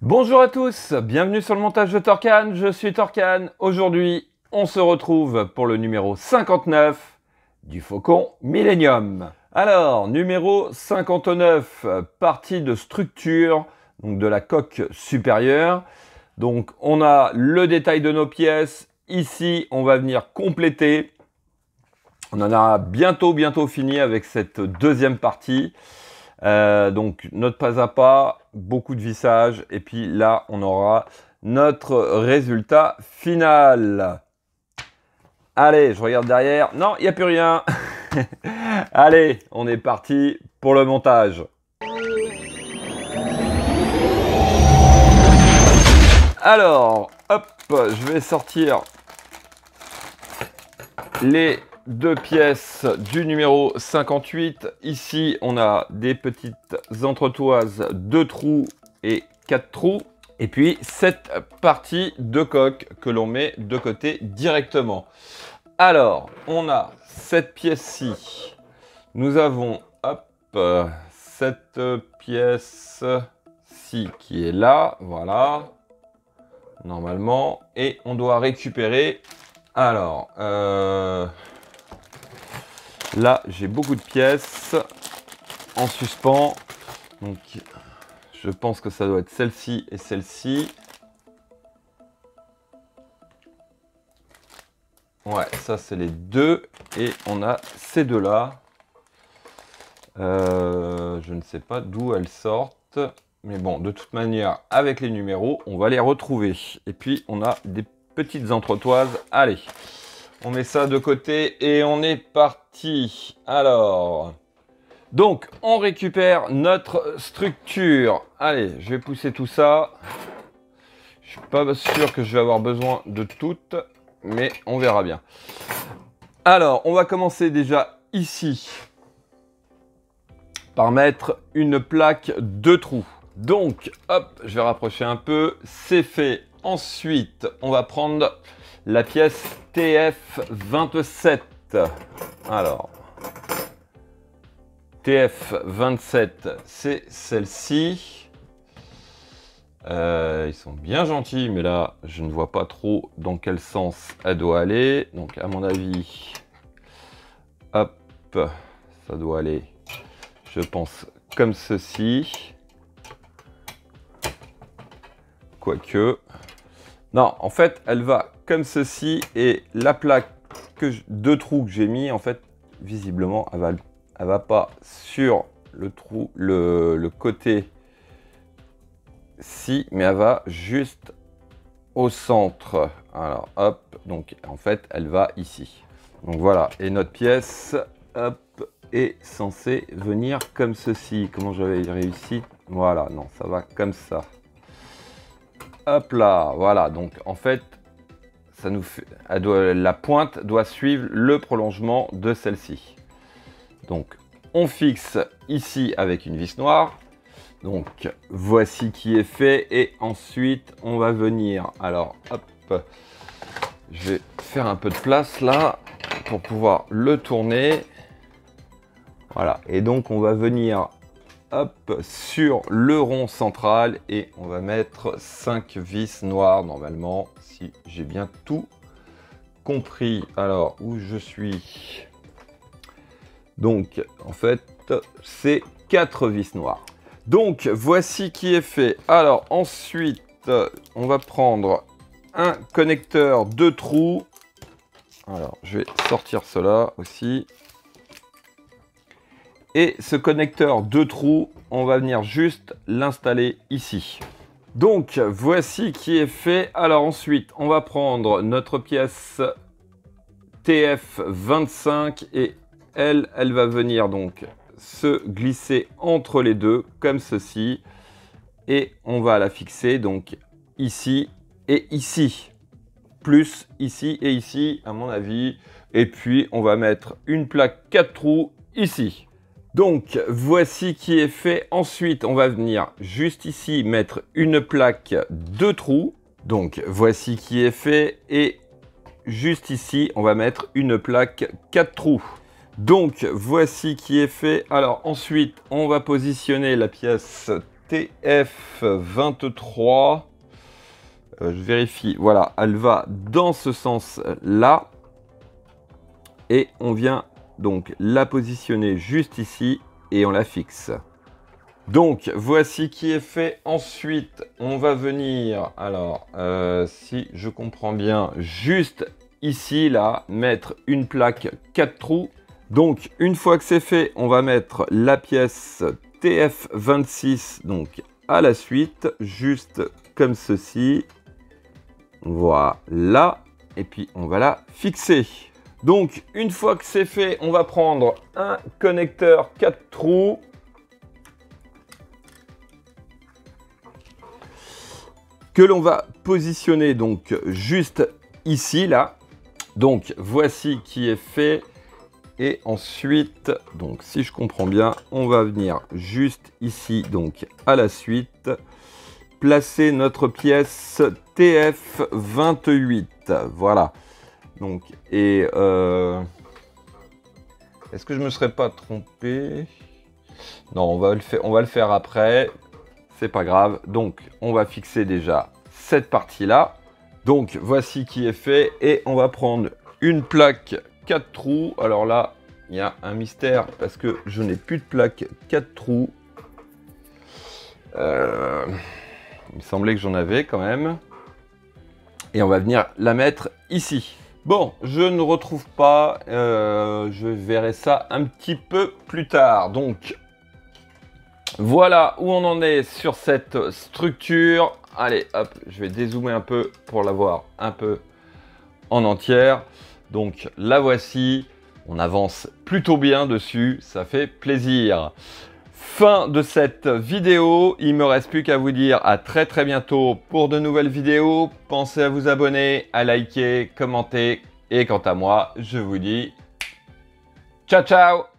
Bonjour à tous, bienvenue sur le montage de Torcan, je suis Torcan. Aujourd'hui, on se retrouve pour le numéro 59 du Faucon Millenium. Alors, numéro 59, partie de structure, donc de la coque supérieure. Donc, on a le détail de nos pièces. Ici, on va venir compléter. On en a bientôt fini avec cette deuxième partie. Donc notre pas à pas, beaucoup de vissage et puis là on aura notre résultat final. Allez, je regarde derrière, non il n'y a plus rien. Allez, on est parti pour le montage. Alors, hop, je vais sortir les deux pièces du numéro 58. Ici, on a des petites entretoises, 2 trous et 4 trous. Et puis, cette partie de coque que l'on met de côté directement. Alors, on a cette pièce-ci. Nous avons, hop, cette pièce-ci qui est là. Voilà. Normalement. Et on doit récupérer... Alors, là, j'ai beaucoup de pièces en suspens. Donc, je pense que ça doit être celle-ci et celle-ci. Ouais, ça, c'est les deux. Et on a ces deux-là. Je ne sais pas d'où elles sortent. Mais bon, de toute manière, avec les numéros, on va les retrouver. Et puis, on a des petites entretoises. Allez, on met ça de côté et on est parti. Alors, donc, on récupère notre structure. Allez, je vais pousser tout ça. Je suis pas sûr que je vais avoir besoin de toutes, mais on verra bien. Alors, on va commencer déjà ici par mettre une plaque de trous. Donc, hop, je vais rapprocher un peu. C'est fait. Ensuite, on va prendre la pièce TF27. Alors, TF27, c'est celle-ci. Ils sont bien gentils, mais là, je ne vois pas trop dans quel sens elle doit aller. Donc, à mon avis, hop, ça doit aller, je pense, comme ceci. Quoique... Non, en fait, elle va comme ceci et la plaque de trous que j'ai mis, en fait, visiblement, elle va pas sur le trou, le côté ci, mais elle va juste au centre. Alors, hop, donc en fait, elle va ici. Donc voilà, et notre pièce, hop, est censée venir comme ceci. Comment j'avais réussi? Voilà, non, ça va comme ça. Hop là, voilà, donc en fait, ça nous fait, la pointe doit suivre le prolongement de celle-ci. Donc, on fixe ici avec une vis noire. Donc, voici qui est fait. Et ensuite, on va venir, alors, hop, je vais faire un peu de place là, pour pouvoir le tourner. Voilà, et donc on va venir... Hop, sur le rond central et on va mettre 5 vis noires normalement, si j'ai bien tout compris. Alors, où je suis? Donc, en fait, c'est 4 vis noires. Donc, voici qui est fait. Alors, ensuite, on va prendre un connecteur de trous. Alors, je vais sortir cela aussi. Et ce connecteur de trous, on va venir juste l'installer ici. Donc, voici qui est fait. Alors ensuite, on va prendre notre pièce TF25 et elle va venir donc se glisser entre les deux, comme ceci. Et on va la fixer donc ici et ici. plus ici et ici, à mon avis. Et puis, on va mettre une plaque 4 trous ici. Donc, voici qui est fait. Ensuite, on va venir juste ici mettre une plaque 2 trous. Donc, voici qui est fait. Et juste ici, on va mettre une plaque 4 trous. Donc, voici qui est fait. Alors, ensuite, on va positionner la pièce TF23. Je vérifie. Voilà, elle va dans ce sens-là. Et on vient donc la positionner juste ici et on la fixe. Donc, voici qui est fait. Ensuite, on va venir, alors, si je comprends bien, juste ici, là, mettre une plaque 4 trous. Donc, une fois que c'est fait, on va mettre la pièce TF26, donc, à la suite, juste comme ceci. Voilà. Et puis, on va la fixer. Donc, une fois que c'est fait, on va prendre un connecteur 4 trous. Que l'on va positionner donc juste ici, là. Donc, voici qui est fait. Et ensuite, donc si je comprends bien, on va venir juste ici, donc à la suite, placer notre pièce TF28. Voilà. Donc, et est-ce que je me serais pas trompé? Non, on va le faire après. C'est pas grave. Donc, on va fixer déjà cette partie-là. Donc, voici qui est fait. Et on va prendre une plaque 4 trous. Alors là, il y a un mystère parce que je n'ai plus de plaque 4 trous. Il me semblait que j'en avais quand même. Et on va venir la mettre ici. Bon, je ne retrouve pas, je verrai ça un petit peu plus tard. Donc, voilà où on en est sur cette structure. Allez, hop, je vais dézoomer un peu pour la voir un peu en entière. Donc, la voici. On avance plutôt bien dessus, ça fait plaisir. Fin de cette vidéo, il ne me reste plus qu'à vous dire à très bientôt pour de nouvelles vidéos. Pensez à vous abonner, à liker, commenter. Et quant à moi, je vous dis ciao ciao!